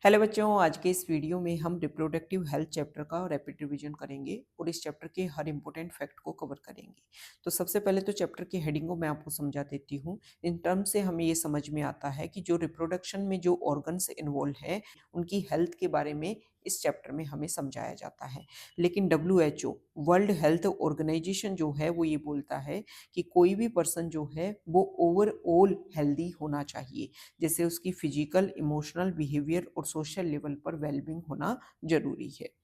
Hello बच्चों, आज के इस वीडियो में हम रिप्रोडक्टिव हेल्थ चैप्टर का रैपिड रिवीजन करेंगे और इस चैप्टर के हर इंपॉर्टेंट फैक्ट को कवर करेंगे। तो सबसे पहले तो चैप्टर की हेडिंग को मैं आपको समझा देती हूँ। इन टर्म से हमें ये समझ में आता है कि जो रिप्रोडक्शन में जो ऑर्गन्स इन्वॉल्व हैं उनकी हेल्थ के बारे में इस चैप्टर में हमें समझाया जाता है। लेकिन WHO वर्ल्ड हेल्थ ऑर्गेनाइजेशन जो है वो ये बोलता है कि कोई भी पर्सन जो है वो ओवरऑल हेल्दी होना चाहिए, जैसे उसकी फिजिकल, इमोशनल, बिहेवियर और सोशल लेवल पर वेलबींग होना जरूरी है।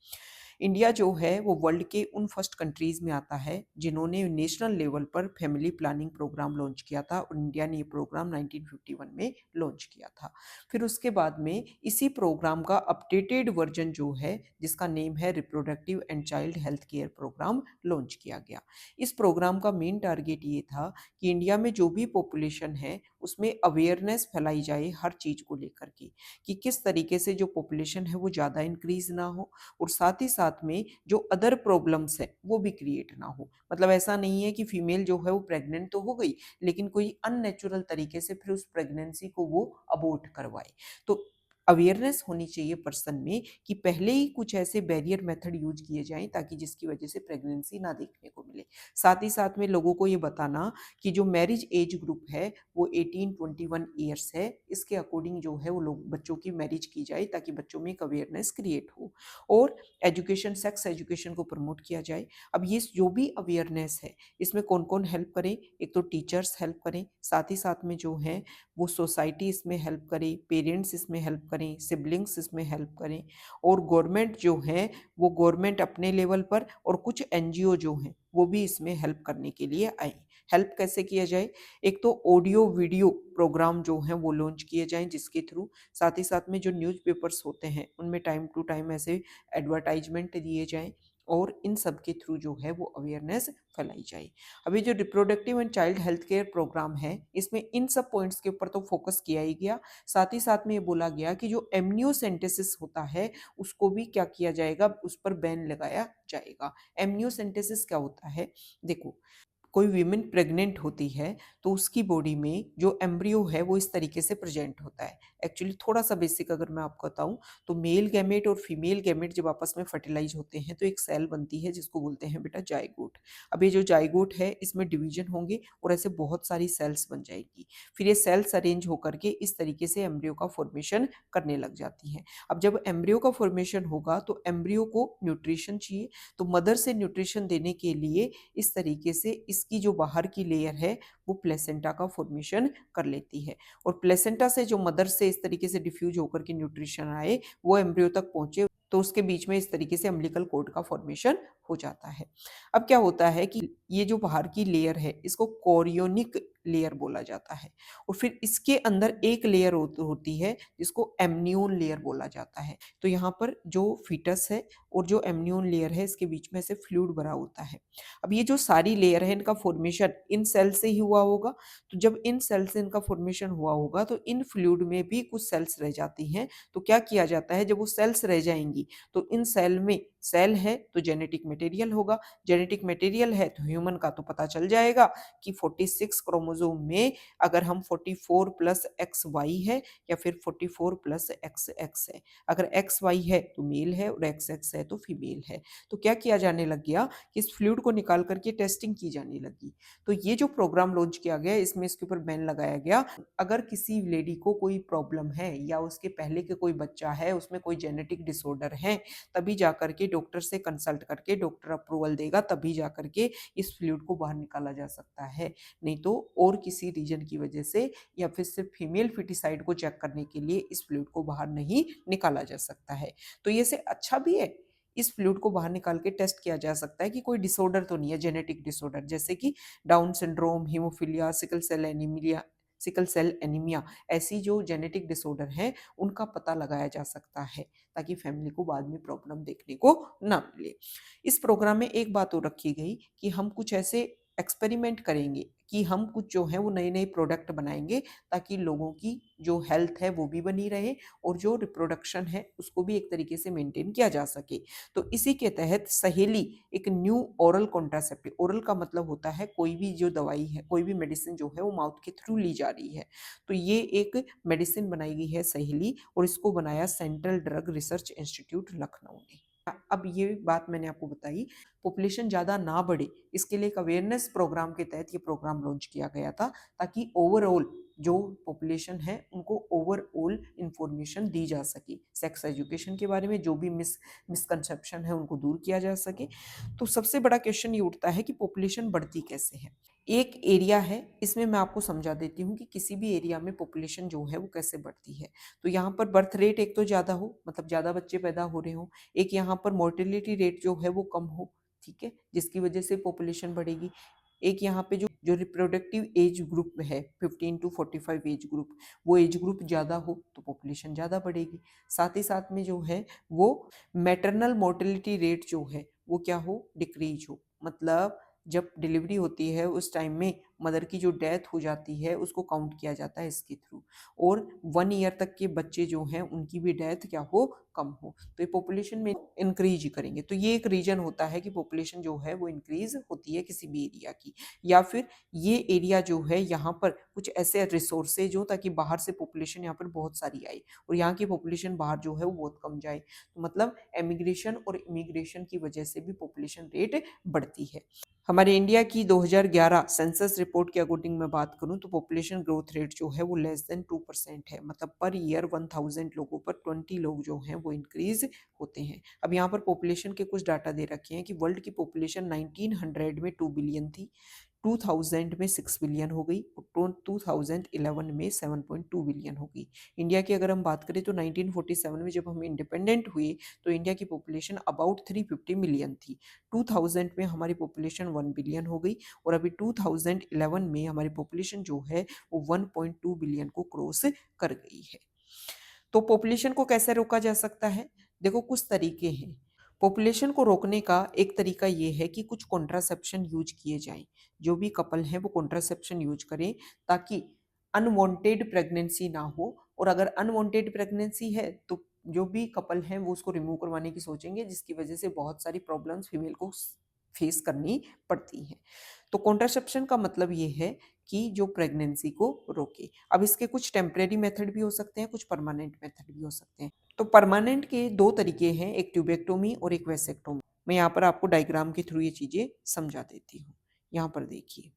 इंडिया जो है वो वर्ल्ड के उन फर्स्ट कंट्रीज में आता है जिन्होंने नेशनल लेवल पर फैमिली प्लानिंग प्रोग्राम लॉन्च किया था और इंडिया ने ये प्रोग्राम 1951 में लॉन्च किया था। फिर उसके बाद में इसी प्रोग्राम का अपडेटेड वर्जन जो है जिसका नेम है reproductive and child health care programme launch किया गया। इस प्रोग्राम का मेन टारगेट ये था कि इंडिया में जो भी पॉपुलेशन है उसमें अवेयरनेस फैलाई जाए हर चीज़ को लेकर के, कि किस तरीके से जो पॉपुलेशन है वो ज़्यादा इंक्रीज ना हो और साथ ही साथ में जो अदर प्रॉब्लम्स है वो भी क्रिएट ना हो। मतलब ऐसा नहीं है कि फीमेल जो है वो प्रेग्नेंट तो हो गई लेकिन कोई अननेचुरल तरीके से फिर उस प्रेगनेंसी को वो अबॉर्ट करवाए। तो अवेयरनेस होनी चाहिए पर्सन में कि पहले ही कुछ ऐसे बैरियर मेथड यूज किए जाएं ताकि जिसकी वजह से प्रेगनेंसी ना देखने को मिले। साथ ही साथ में लोगों को ये बताना कि जो मैरिज एज ग्रुप है वो 18-21 ईयर्स है, इसके अकॉर्डिंग जो है वो लोग बच्चों की मैरिज की जाए ताकि बच्चों में एक अवेयरनेस क्रिएट हो और एजुकेशन, सेक्स एजुकेशन को प्रमोट किया जाए। अब ये जो भी अवेयरनेस है इसमें कौन कौन हेल्प करें? एक तो टीचर्स हेल्प करें, साथ ही साथ में जो है वो सोसाइटी इसमें हेल्प करे, पेरेंट्स इसमें हेल्प करें, सिबलिंग्स इसमें हेल्प करें और गवर्नमेंट जो है वो गवर्नमेंट अपने लेवल पर और कुछ एनजीओ जो हैं वो भी इसमें हेल्प करने के लिए आए। हेल्प कैसे किया जाए? एक तो ऑडियो वीडियो प्रोग्राम जो हैं वो लॉन्च किए जाएं जिसके थ्रू, साथ ही साथ में जो न्यूज़पेपर्स होते हैं उनमें टाइम टू टाइम ऐसे एडवर्टाइजमेंट दिए जाएं और इन सब के थ्रू जो है वो अवेयरनेस फैलाई जाए। अभी जो reproductive and child health care programme है इसमें इन सब पॉइंट्स के ऊपर तो फोकस किया ही गया। साथ ही साथ में ये बोला गया कि जो एमनियोसेंटेसिस होता है उसको भी क्या किया जाएगा, उस पर बैन लगाया जाएगा। एमनियोसेंटेसिस क्या होता है? देखो, कोई वीमेन प्रेग्नेंट होती है तो उसकी बॉडी में जो एम्ब्रियो है वो इस तरीके से प्रेजेंट होता है। एक्चुअली थोड़ा सा बेसिक अगर मैं आपको बताऊं तो मेल गैमेट और फीमेल गैमेट जब आपस में फर्टिलाइज होते हैं तो एक सेल बनती है जिसको बोलते हैं बेटा जाइगोट। अब ये जो जाइगोट है इसमें डिवीजन होंगे और ऐसे बहुत सारी सेल्स बन जाएगी। फिर ये सेल्स अरेंज होकर के इस तरीके से एम्ब्रियो का फॉर्मेशन करने लग जाती हैं। अब जब एम्ब्रियो का फॉर्मेशन होगा तो एम्ब्रियो को न्यूट्रिशन चाहिए, तो मदर से न्यूट्रिशन देने के लिए इस तरीके से इसकी जो बाहर की लेयर है वो प्लेसेंटा का फॉर्मेशन कर लेती है और प्लेसेंटा से जो मदर से इस तरीके से डिफ्यूज होकर के न्यूट्रिशन आए वो एम्ब्रियो तक पहुंचे तो उसके बीच में इस तरीके से अम्बिलिकल कॉर्ड का फॉर्मेशन हो जाता है। अब क्या होता है कि ये जो बाहर की लेयर है इसको कोरियोनिक लेयर बोला जाता है और फिर इसके अंदर एक लेयर होती है जिसको एमनियोन लेयर बोला जाता है। तो यहाँ पर जो फीटस है और जो एमनियोन लेयर है इसके बीच में से फ्लूइड भरा होता है। अब ये जो सारी लेयर है इनका फॉर्मेशन इन सेल से ही हुआ होगा, तो जब इन सेल से इनका फॉर्मेशन हुआ होगा तो इन फ्लूइड में भी कुछ सेल्स रह जाती हैं। तो क्या किया जाता है, जब वो सेल्स रह जाएंगी तो इन सेल में, सेल है तो जेनेटिक मटेरियल होगा, जेनेटिक मटेरियल है तो ह्यूमन का तो पता चल जाएगा कि 46 क्रोमोसोम में अगर हम 44 प्लस एक्स वाई है या फिर 44 प्लस एक्स एक्स है। अगर एक्स वाई है तो मेल है और एक्स एक्स है तो फीमेल है। तो क्या किया जाने लग गया कि इस फ्लूइड को निकाल करके टेस्टिंग की जाने लगी। तो ये जो प्रोग्राम लॉन्च किया गया इसमें इसके ऊपर बैन लगाया गया। अगर किसी लेडी को कोई प्रॉब्लम है या उसके पहले के कोई बच्चा है उसमें कोई जेनेटिक डिसऑर्डर है तभी जाकर के डॉक्टर से कंसल्ट करके डॉक्टर अप्रूवल देगा, तभी जाकर के इस फ्लूइड को बाहर निकाला जा सकता है। नहीं तो और किसी रीजन की वजह से या फिर सिर्फ फीमेल फिटिसाइड को चेक करने के लिए इस फ्लूइड को बाहर नहीं निकाला जा सकता है। तो ये से अच्छा भी है, इस फ्लूइड को बाहर निकाल के टेस्ट किया जा सकता है कि कोई डिसऑर्डर तो नहीं है, जेनेटिक डिसऑर्डर जैसे कि down syndrome, haemophilia, sickle cell anaemia, ऐसी जो जेनेटिक डिसऑर्डर है उनका पता लगाया जा सकता है ताकि फैमिली को बाद में प्रॉब्लम देखने को ना मिले। इस प्रोग्राम में एक बात और रखी गई कि हम कुछ ऐसे एक्सपेरिमेंट करेंगे कि हम कुछ जो है वो नए नए प्रोडक्ट बनाएंगे ताकि लोगों की जो हेल्थ है वो भी बनी रहे और जो रिप्रोडक्शन है उसको भी एक तरीके से मेंटेन किया जा सके। तो इसी के तहत सहेली एक न्यू ओरल कॉन्ट्रासेप्टिव, ओरल का मतलब होता है कोई भी जो दवाई है, कोई भी मेडिसिन जो है वो माउथ के थ्रू ली जा रही है, तो ये एक मेडिसिन बनाई गई है सहेली, और इसको बनाया central drug research institute Lucknow ने। अब ये बात मैंने आपको बताई, पॉपुलेशन ज़्यादा ना बढ़े इसके लिए एक अवेयरनेस प्रोग्राम के तहत ये प्रोग्राम लॉन्च किया गया था, ताकि ओवरऑल जो पॉपुलेशन है उनको ओवरऑल इंफॉर्मेशन दी जा सके, सेक्स एजुकेशन के बारे में जो भी मिसकंसेप्शन है उनको दूर किया जा सके। तो सबसे बड़ा क्वेश्चन ये उठता है कि पॉपुलेशन बढ़ती कैसे है। एक एरिया है, इसमें मैं आपको समझा देती हूँ कि किसी भी एरिया में पॉपुलेशन जो है वो कैसे बढ़ती है। तो यहाँ पर बर्थ रेट एक तो ज़्यादा हो, मतलब ज़्यादा बच्चे पैदा हो रहे हो, एक यहाँ पर मोर्टेलिटी रेट जो है वो कम हो, ठीक है, जिसकी वजह से पॉपुलेशन बढ़ेगी। एक यहाँ पे जो जो रिप्रोडक्टिव एज ग्रुप है 15 टू 45 एज ग्रुप, वो एज ग्रुप ज़्यादा हो तो पॉपुलेशन ज़्यादा बढ़ेगी। साथ ही साथ में जो है वो मैटरनल मोर्टेलिटी रेट जो है वो क्या हो, डिक्रीज हो, मतलब जब डिलीवरी होती है उस टाइम में मदर की जो डेथ हो जाती है उसको काउंट किया जाता है इसके थ्रू, और 1 ईयर तक के बच्चे जो हैं उनकी भी डेथ क्या हो, कम हो, तो ये पॉपुलेशन में इंक्रीज करेंगे। तो ये एक रीजन होता है कि पॉपुलेशन जो है वो इंक्रीज होती है किसी भी एरिया की, या फिर ये एरिया जो है यहाँ पर कुछ ऐसे रिसोर्सेज हो ताकि बाहर से पॉपुलेशन यहाँ पर बहुत सारी आए और यहाँ की पॉपुलेशन बाहर जो है वो बहुत कम जाए, तो मतलब एमिग्रेशन और इमिग्रेशन की वजह से भी पॉपुलेशन रेट बढ़ती है। हमारे इंडिया की 2011 सेंसस रिपोर्ट के अकॉर्डिंग मैं बात करूं तो पॉपुलेशन ग्रोथ रेट जो है वो लेस देन 2% है, मतलब पर ईयर 1000 लोगों पर 20 लोग जो हैं वो इंक्रीज होते हैं। अब यहाँ पर पॉपुलेशन के कुछ डाटा दे रखे हैं कि वर्ल्ड की पॉपुलेशन 1900 में 2 बिलियन थी, 2000 में 6 बिलियन हो गई और 2011 में 7.2 बिलियन हो गई। इंडिया की अगर हम बात करें तो 1947 में जब हम इंडिपेंडेंट हुए तो इंडिया की पॉपुलेशन अबाउट 350 मिलियन थी, 2000 में हमारी पॉपुलेशन 1 बिलियन हो गई और अभी 2011 में हमारी पॉपुलेशन जो है वो 1.2 बिलियन को क्रॉस कर गई है। तो पॉपुलेशन को कैसे रोका जा सकता है, देखो कुछ तरीके हैं। पॉपुलेशन को रोकने का एक तरीका ये है कि कुछ कॉन्ट्रासेप्शन यूज किए जाएं, जो भी कपल हैं वो कॉन्ट्रासेप्शन यूज करें ताकि अनवांटेड प्रेगनेंसी ना हो, और अगर अनवांटेड प्रेगनेंसी है तो जो भी कपल हैं वो उसको रिमूव करवाने की सोचेंगे, जिसकी वजह से बहुत सारी प्रॉब्लम्स फीमेल को फेस करनी पड़ती हैं। तो कॉन्ट्रासेप्शन का मतलब ये है कि जो प्रेगनेंसी को रोके। अब इसके कुछ टेम्परेरी मेथड भी हो सकते हैं, कुछ परमानेंट मेथड भी हो सकते हैं। तो परमानेंट के दो तरीके हैं, एक ट्यूबेक्टोमी और एक वेसेक्टोमी। मैं यहाँ पर आपको डायग्राम के थ्रू ये चीजें समझा देती हूँ। यहाँ पर देखिए,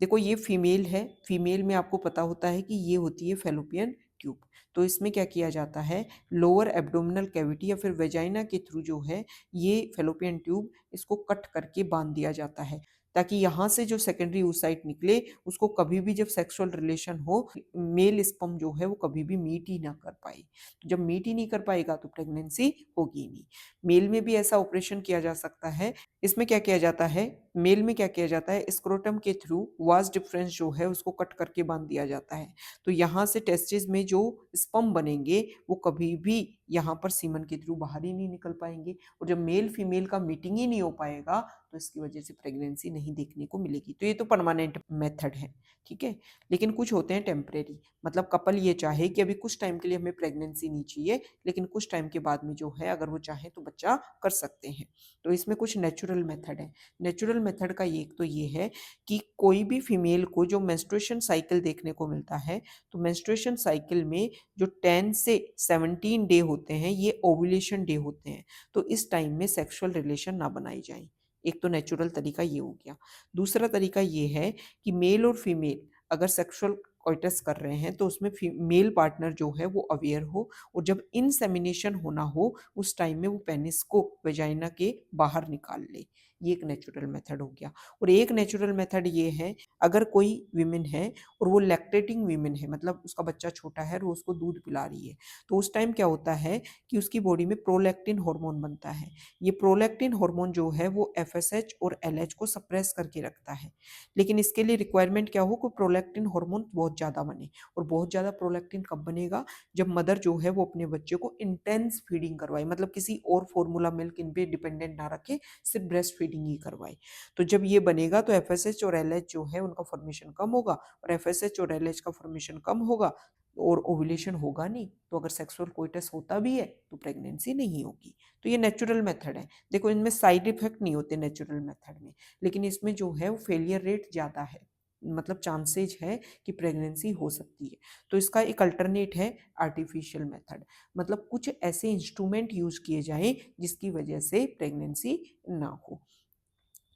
देखो ये फीमेल है, फीमेल में आपको पता होता है कि ये होती है फेलोपियन ट्यूब। तो इसमें क्या किया जाता है, लोअर एब्डोमिनल कैविटी या फिर वेजाइना के थ्रू जो है ये फेलोपियन ट्यूब इसको कट करके बांध दिया जाता है, ताकि यहाँ से जो सेकेंडरी oocyte निकले उसको कभी भी जब सेक्सुअल रिलेशन हो मेल स्पर्म जो है वो कभी भी मीट ही ना कर पाए। तो जब मीट ही नहीं कर पाएगा तो प्रेगनेंसी होगी नहीं। मेल में भी ऐसा ऑपरेशन किया जा सकता है। इसमें क्या किया जाता है, मेल में क्या किया जाता है, स्क्रोटम के थ्रू वास डिफरेंस जो है उसको कट करके बांध दिया जाता है। तो यहाँ से टेस्टिस में जो स्पर्म बनेंगे वो कभी भी यहाँ पर सीमन के थ्रू बाहर ही नहीं निकल पाएंगे, और जब मेल फीमेल का मीटिंग ही नहीं हो पाएगा तो इसकी वजह से प्रेगनेंसी नहीं देखने को मिलेगी। तो ये तो परमानेंट मेथड है, ठीक है। लेकिन कुछ होते हैं टेम्परेरी, मतलब कपल ये चाहे कि अभी कुछ टाइम के लिए हमें प्रेगनेंसी नहीं चाहिए, लेकिन कुछ टाइम के बाद में जो है अगर वो चाहे तो बच्चा कर सकते हैं। तो इसमें कुछ नेचुरल मेथड है। नेचुरल मेथड का एक तो ये है कि कोई भी फीमेल को जो मेंस्ट्रुएशन साइकिल देखने को मिलता है, तो मेंस्ट्रुएशन साइकिल में जो 10 से 17 डे होते हैं ये ओव्यूलेशन डे होते हैं, तो इस टाइम में सेक्सुअल रिलेशन ना बनाई जाए। एक तो नेचुरल तरीका ये हो गया। दूसरा तरीका ये है कि मेल और फीमेल अगर सेक्सुअल कोइटस कर रहे हैं तो उसमें मेल पार्टनर जो है वो अवेयर हो, और जब इनसेमिनेशन होना हो उस टाइम में वो पेनिस को वेजाइना के बाहर निकाल ले। ये एक नेचुरल मेथड हो गया। और एक नेचुरल मेथड ये है, अगर कोई विमेन है और वो लैक्टेटिंग विमेन है, मतलब उसका बच्चा छोटा है और वो उसको दूध पिला रही है, तो उस टाइम क्या होता है कि उसकी बॉडी में प्रोलैक्टिन हार्मोन बनता है। ये प्रोलैक्टिन हार्मोन जो है वो एफएसएच और एलएच को सप्रेस करके रखता है। लेकिन इसके लिए रिक्वायरमेंट क्या हो कि प्रोलैक्टिन हार्मोन बहुत ज़्यादा बने, और बहुत ज़्यादा प्रोलैक्टिन कब बनेगा, जब मदर जो है वो अपने बच्चे को इंटेंस फीडिंग करवाए, मतलब किसी और फॉर्मूला मिल्क इन पे डिपेंडेंट ना रखे, सिर्फ ब्रेस्ट फीडिंग ब्रीडिंग ही करवाए। तो जब ये बनेगा तो FSH और LH जो है उनका फॉर्मेशन कम होगा, और FSH और LH का फॉर्मेशन कम होगा और ओव्यूलेशन होगा नहीं, तो अगर सेक्सुअल कोइटस होता भी है तो प्रेगनेंसी नहीं होगी। तो ये नेचुरल मेथड है। देखो इनमें साइड इफेक्ट नहीं होते नेचुरल मेथड में, लेकिन इसमें जो है वो फेलियर रेट ज़्यादा है, मतलब चांसेज है कि प्रेगनेंसी हो सकती है। तो इसका एक अल्टरनेट है आर्टिफिशियल मेथड, मतलब कुछ ऐसे इंस्ट्रूमेंट यूज किए जाएं जिसकी वजह से प्रेगनेंसी ना हो।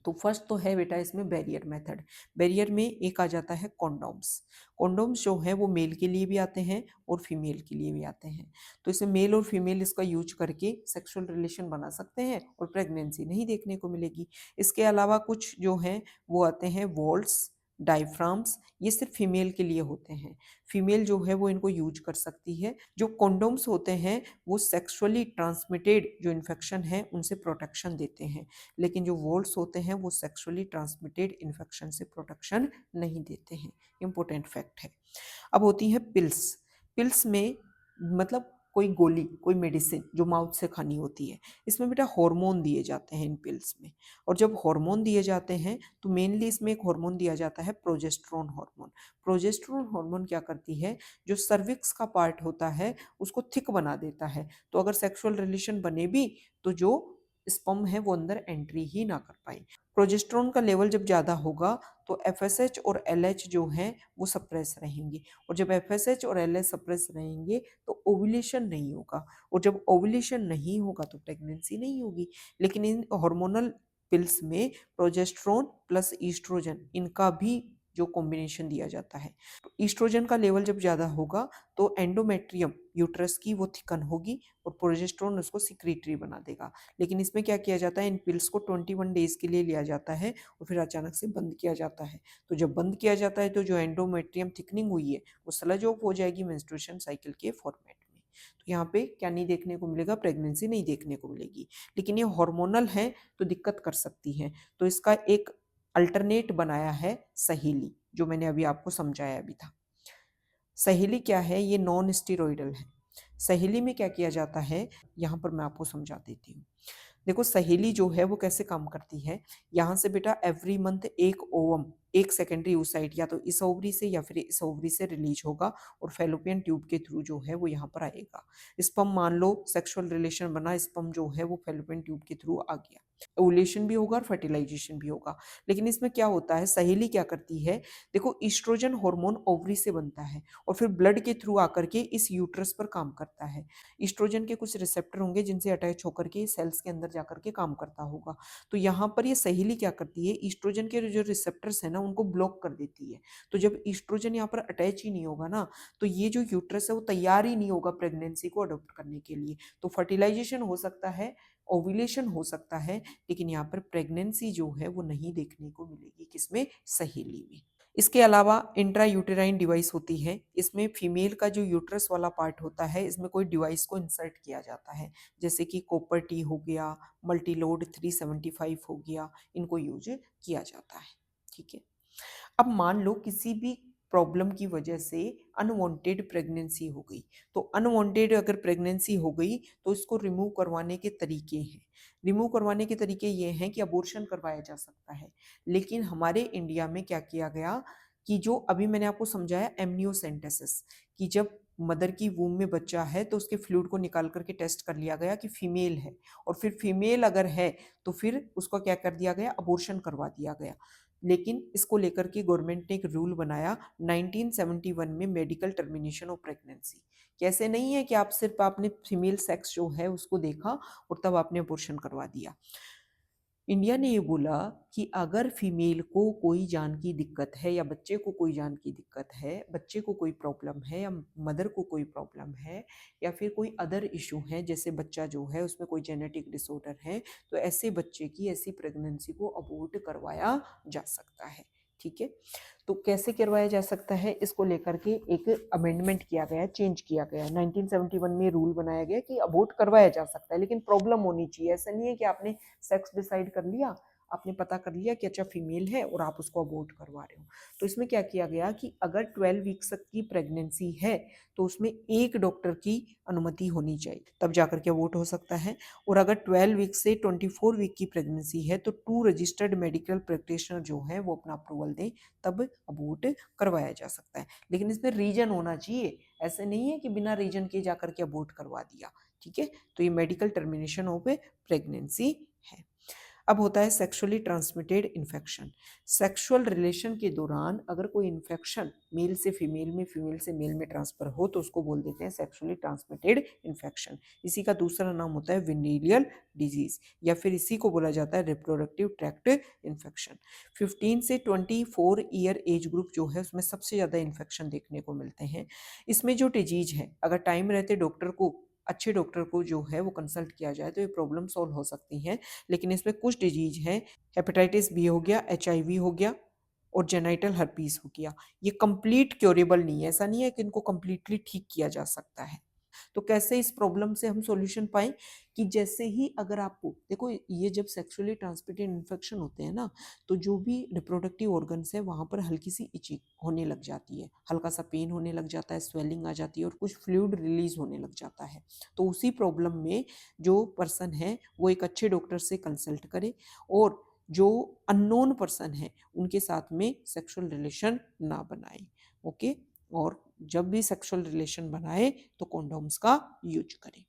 तो फर्स्ट तो है बेटा इसमें बैरियर मेथड। बैरियर में एक आ जाता है कॉन्डोम्स। कॉन्डोम्स जो है वो मेल के लिए भी आते हैं और फीमेल के लिए भी आते हैं। तो इसमें मेल और फीमेल इसका यूज करके सेक्सुअल रिलेशन बना सकते हैं और प्रेगनेंसी नहीं देखने को मिलेगी। इसके अलावा कुछ जो हैं वो आते हैं वॉल्स, डायफ्राम्स, ये सिर्फ फीमेल के लिए होते हैं। फीमेल जो है वो इनको यूज कर सकती है। जो कॉन्डोम्स होते हैं वो सेक्सुअली ट्रांसमिटेड जो इन्फेक्शन है उनसे प्रोटेक्शन देते हैं, लेकिन जो वॉल्स होते हैं वो सेक्सुअली ट्रांसमिटेड इन्फेक्शन से प्रोटेक्शन नहीं देते हैं। इंपॉर्टेंट फैक्ट है। अब होती है पिल्स। पिल्स में मतलब कोई गोली, कोई मेडिसिन जो माउथ से खानी होती है, इसमें बेटा हार्मोन दिए जाते हैं इन पिल्स में। और जब हार्मोन दिए जाते हैं तो मेनली इसमें एक हार्मोन दिया जाता है प्रोजेस्टेरोन हार्मोन। प्रोजेस्टेरोन हार्मोन क्या करती है, जो सर्विक्स का पार्ट होता है उसको थिक बना देता है, तो अगर सेक्सुअल रिलेशन बने भी तो जो स्पर्म है वो अंदर एंट्री ही ना कर पाए। प्रोजेस्टेरोन का लेवल जब ज़्यादा होगा तो FSH और LH जो हैं वो सप्रेस रहेंगे, और जब FSH और LH सप्रेस रहेंगे तो ओव्यूलेशन नहीं होगा, और जब ओव्यूलेशन नहीं होगा तो प्रेगनेंसी नहीं होगी। लेकिन इन हार्मोनल पिल्स में प्रोजेस्टेरोन प्लस ईस्ट्रोजन इनका भी जो कॉम्बिनेशन दिया जाता है, ईस्ट्रोजन का लेवल जब ज़्यादा होगा तो एंडोमेट्रियम यूट्रस की वो थिकन होगी और प्रोजेस्टेरोन उसको सिक्रीटरी बना देगा। लेकिन इसमें क्या किया जाता है, इन पिल्स को 21 डेज के लिए लिया जाता है और फिर अचानक से बंद किया जाता है। तो जब बंद किया जाता है तो जो एंडोमेट्रियम थिकनिंग हुई है वो स्लज ऑफ हो जाएगी मेंस्ट्रुएशन साइकिल के फॉर्मेट में। तो यहाँ पे क्या नहीं देखने को मिलेगा, प्रेगनेंसी नहीं देखने को मिलेगी। लेकिन ये हार्मोनल है तो दिक्कत कर सकती है। तो इसका एक अल्टरनेट बनाया है सहेली, जो मैंने अभी आपको समझाया भी था। सहेली क्या है, ये नॉन स्टेरॉइडल है। सहेली में क्या किया जाता है यहाँ पर मैं आपको समझा देती हूँ। देखो सहेली जो है वो कैसे काम करती है, यहाँ से बेटा एवरी मंथ एक ओवम, एक सेकेंडरी oocyte या तो इस ओवरी से या फिर इस ओवरी से रिलीज होगा और फेलोपियन ट्यूब के थ्रू जो है वो यहाँ पर आएगा। स्पर्म मान लो सेक्सुअल रिलेशन बना, स्पर्म जो है वो फेलोपियन ट्यूब के थ्रू आ गया, ओवुलेशन भी होगा और फर्टिलाइजेशन भी होगा। लेकिन इसमें क्या होता है, सहेली क्या करती है, देखो ईस्ट्रोजन हार्मोन ओवरी से बनता है और फिर ब्लड के थ्रू आकर के इस यूट्रस पर काम करता है। ईस्ट्रोजन के कुछ रिसेप्टर होंगे जिनसे अटैच होकर के सेल्स के अंदर जाकर के काम करता होगा। तो यहाँ पर ये सहेली क्या करती है, ईस्ट्रोजन के जो रिसेप्टर्स है ना उनको ब्लॉक कर देती है। तो जब ईस्ट्रोजन यहाँ पर अटैच ही नहीं होगा ना, तो ये जो यूट्रस है वो तैयार ही नहीं होगा प्रेगनेंसी को अडॉप्ट करने के लिए। तो फर्टिलाइजेशन हो सकता है, ओव्यूलेशन हो सकता है, लेकिन यहाँ पर प्रेगनेंसी जो है वो नहीं देखने को मिलेगी। किसमें, सहेली में। इसके अलावा इंट्रा यूटेराइन डिवाइस होती है। इसमें फीमेल का जो यूट्रस वाला पार्ट होता है इसमें कोई डिवाइस को इंसर्ट किया जाता है, जैसे कि कॉपर टी हो गया, मल्टीलोड 375 हो गया, इनको यूज किया जाता है। ठीक है। अब मान लो किसी भी प्रॉब्लम की वजह से अनवांटेड प्रेगनेंसी हो गई, तो अनवांटेड अगर प्रेगनेंसी हो गई तो इसको रिमूव करवाने के तरीके हैं। रिमूव करवाने के तरीके ये हैं कि अबॉर्शन करवाया जा सकता है। लेकिन हमारे इंडिया में क्या किया गया कि जो अभी मैंने आपको समझाया एमनियोसेंटेसिस, कि जब मदर की वूम में बच्चा है तो उसके फ्लूइड को निकाल करके टेस्ट कर लिया गया कि फीमेल है, और फिर फीमेल अगर है तो फिर उसको क्या कर दिया गया, अबॉर्शन करवा दिया गया। लेकिन इसको लेकर के गवर्नमेंट ने एक रूल बनाया 1971 में, मेडिकल टर्मिनेशन ऑफ प्रेगनेंसी। कैसे नहीं है कि आप सिर्फ आपने फीमेल सेक्स जो है उसको देखा और तब आपने अबॉर्शन करवा दिया। इंडिया ने ये बोला कि अगर फीमेल को कोई जान की दिक्कत है या बच्चे को कोई जान की दिक्कत है, बच्चे को कोई प्रॉब्लम है या मदर को कोई प्रॉब्लम है या फिर कोई अदर इशू है, जैसे बच्चा जो है उसमें कोई जेनेटिक डिसऑर्डर है, तो ऐसे बच्चे की, ऐसी प्रेगनेंसी को अबॉर्ट करवाया जा सकता है। ठीक है। तो कैसे करवाया जा सकता है, इसको लेकर के एक अमेंडमेंट किया गया, चेंज किया गया। 1971 में रूल बनाया गया कि अबॉर्ट करवाया जा सकता है, लेकिन प्रॉब्लम होनी चाहिए। ऐसा नहीं है कि आपने सेक्स डिसाइड कर लिया, आपने पता कर लिया कि अच्छा फीमेल है और आप उसको अबॉर्ट करवा रहे हो। तो इसमें क्या किया गया कि अगर 12 वीक्स तक की प्रेगनेंसी है तो उसमें एक डॉक्टर की अनुमति होनी चाहिए, तब जाकर के अबॉर्ट हो सकता है। और अगर 12 वीक से 24 वीक की प्रेगनेंसी है तो 2 रजिस्टर्ड मेडिकल प्रैक्टिशनर जो है वो अपना अप्रूवल दें, तब अबॉर्ट करवाया जा सकता है। लेकिन इसमें रीजन होना चाहिए, ऐसे नहीं है कि बिना रीजन के जाकर के अबॉर्ट करवा दिया। ठीक है, तो ये मेडिकल टर्मिनेशन ऑफ प्रेगनेंसी है। अब होता है sexually transmitted infection. Sexual relation के दौरान अगर कोई इन्फेक्शन मेल से फीमेल में, फीमेल से मेल में ट्रांसफर हो तो उसको बोल देते हैं सेक्सुअली ट्रांसमिटेड इन्फेक्शन। इसी का दूसरा नाम होता है वेनेरियल डिजीज, या फिर इसी को बोला जाता है रिप्रोडक्टिव ट्रैक्ट इन्फेक्शन। 15 से 24 ईयर एज ग्रुप जो है उसमें सबसे ज़्यादा इन्फेक्शन देखने को मिलते हैं। इसमें जो डिजीज है अगर टाइम रहते डॉक्टर को, अच्छे डॉक्टर को जो है वो कंसल्ट किया जाए तो ये प्रॉब्लम सॉल्व हो सकती हैं। लेकिन इसमें कुछ डिजीज हैं, हेपेटाइटिस बी हो गया, HIV हो गया और जेनाइटल हर्पीस हो गया, ये कंप्लीट क्योरेबल नहीं है। ऐसा नहीं है कि इनको कंप्लीटली ठीक किया जा सकता है। तो कैसे इस प्रॉब्लम से हम सॉल्यूशन पाएं कि जैसे ही अगर आपको देखो, ये जब सेक्सुअली ट्रांसमिटेड इन्फेक्शन होते हैं ना, तो जो भी रिप्रोडक्टिव ऑर्गन्स है वहां पर हल्की सी इचिंग होने लग जाती है, हल्का सा पेन होने लग जाता है, स्वेलिंग आ जाती है और कुछ फ्लूइड रिलीज होने लग जाता है। तो उसी प्रॉब्लम में जो पर्सन है वो एक अच्छे डॉक्टर से कंसल्ट करे और जो अननोन पर्सन है उनके साथ में सेक्सुअल रिलेशन ना बनाए। ओके, और जब भी सेक्सुअल रिलेशन बनाए तो कॉन्डोम्स का यूज करें।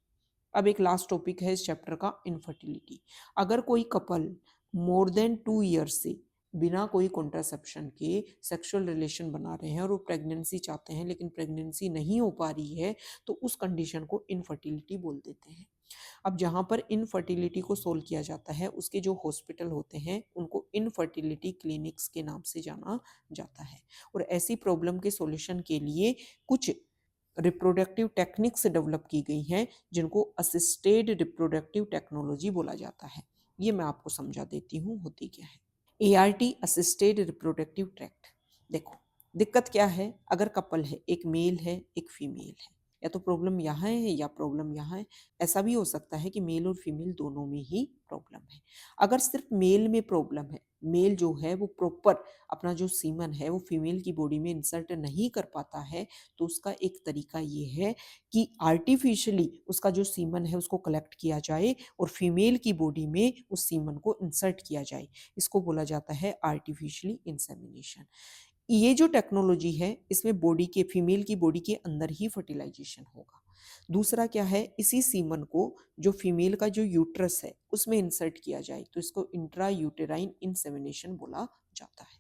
अब एक लास्ट टॉपिक है इस चैप्टर का, इनफर्टिलिटी। अगर कोई कपल मोर देन 2 ईयर्स से बिना कोई कॉन्ट्रासेप्शन के सेक्सुअल रिलेशन बना रहे हैं और वो प्रेगनेंसी चाहते हैं लेकिन प्रेगनेंसी नहीं हो पा रही है तो उस कंडीशन को इनफर्टिलिटी बोल देते हैं। अब जहाँ पर इनफर्टिलिटी को सोल्व किया जाता है उसके जो हॉस्पिटल होते हैं उनको इनफर्टिलिटी क्लिनिक्स के नाम से जाना जाता है। और ऐसी प्रॉब्लम के सॉल्यूशन के लिए कुछ रिप्रोडक्टिव टेक्निक्स डेवलप की गई हैं जिनको असिस्टेड रिप्रोडक्टिव टेक्नोलॉजी बोला जाता है। ये मैं आपको समझा देती हूँ होती क्या है। ART assisted reproductive tract. देखो दिक्कत क्या है, अगर कपल है, एक मेल है एक फीमेल है, या तो प्रॉब्लम यहाँ है या प्रॉब्लम यहाँ है। ऐसा भी हो सकता है कि मेल और फीमेल दोनों में ही प्रॉब्लम है। अगर सिर्फ मेल में प्रॉब्लम है, मेल जो है वो प्रॉपर अपना जो सीमन है वो फीमेल की बॉडी में इंसर्ट नहीं कर पाता है, तो उसका एक तरीका ये है कि आर्टिफिशियली उसका जो सीमन है उसको कलेक्ट किया जाए और फीमेल की बॉडी में उस सीमन को इंसर्ट किया जाए। इसको बोला जाता है आर्टिफिशियली इंसेमिनेशन। ये जो टेक्नोलॉजी है इसमें बॉडी के, फीमेल की बॉडी के अंदर ही फर्टिलाइजेशन होगा। दूसरा क्या है, इसी सीमन को जो फीमेल का जो यूट्रस है उसमें इंसर्ट किया जाए तो इसको इंट्रा यूटेराइन इंसेमिनेशन बोला जाता है।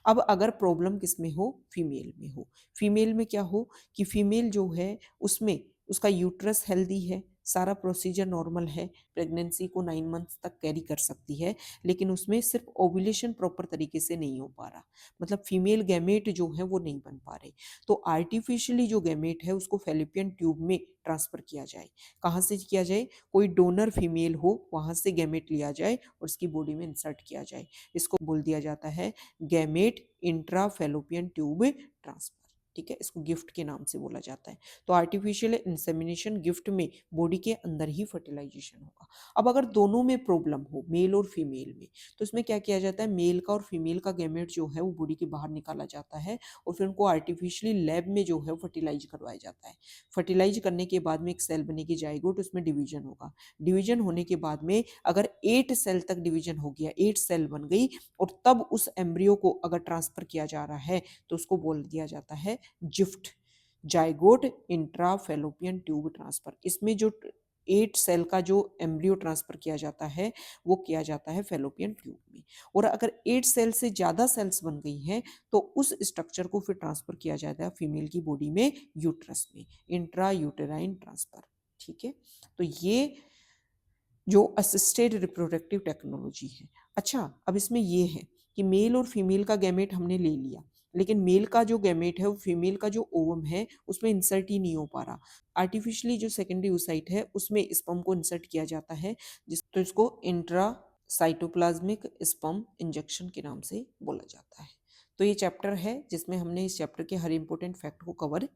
अब अगर प्रॉब्लम किस में हो, फीमेल में हो, फीमेल में क्या हो कि फीमेल जो है उसमें उसका यूट्रस हेल्दी है, सारा प्रोसीजर नॉर्मल है, प्रेगनेंसी को 9 मंथ्स तक कैरी कर सकती है, लेकिन उसमें सिर्फ ओव्यूलेशन प्रॉपर तरीके से नहीं हो पा रहा, मतलब फीमेल गैमेट जो है वो नहीं बन पा रहे। तो आर्टिफिशियली जो गैमेट है उसको फैलोपियन ट्यूब में ट्रांसफर किया जाए। कहाँ से किया जाए, कोई डोनर फीमेल हो वहां से गैमेट लिया जाए और उसकी बॉडी में इंसर्ट किया जाए। इसको बोल दिया जाता है गैमेट इंट्राफेलोपियन ट्यूब ट्रांसफर। ठीक है, इसको गिफ्ट के नाम से बोला जाता है। तो आर्टिफिशियल इंसेमिनेशन गिफ्ट में बॉडी के अंदर ही फर्टिलाइजेशन होगा। अब अगर दोनों में प्रॉब्लम हो, मेल और फीमेल में, तो इसमें क्या किया जाता है, मेल का और फीमेल का गैमेट जो है वो बॉडी के बाहर निकाला जाता है और फिर उनको आर्टिफिशियली लैब में जो है फर्टिलाइज करवाया जाता है। फर्टिलाइज करने के बाद में एक सेल बनेगी जाइगोट, उसमें डिवीजन होगा। डिवीजन होने के बाद में अगर 8 सेल तक डिवीजन हो गया, 8 सेल बन गई और तब उस एम्ब्रियो को अगर ट्रांसफर किया जा रहा है तो उसको बोल दिया जाता है gift, zygote intrafallopian tube transfer. इसमें जो 8 सेल का जो एम्ब्रियो ट्रांसफर किया जाता है वो किया जाता है फेलोपियन ट्यूब में। और अगर 8 सेल से ज़्यादा सेल्स बन गई हैं तो उस स्ट्रक्चर को फिर ट्रांसफर किया जाता है फीमेल की बॉडी में, यूट्रस में, इंट्रा यूटेराइन ट्रांसफर। ठीक है, तो ये जो असिस्टेड रिप्रोडक्टिव टेक्नोलॉजी है। अच्छा, अब इसमें ये है कि मेल और फीमेल का गैमेट हमने ले लिया, लेकिन मेल का जो गैमेट है वो फीमेल का जो ओवम है उसमें इंसर्ट ही नहीं हो पा रहा। आर्टिफिशियली जो सेकेंडरी oocyte है उसमें स्पर्म को इंसर्ट किया जाता है, तो इसको इंट्रा साइटोप्लाज्मिक स्पर्म इंजेक्शन के नाम से बोला जाता है। तो ये चैप्टर है जिसमें हमने इस चैप्टर के हर इंपॉर्टेंट फैक्ट को कवर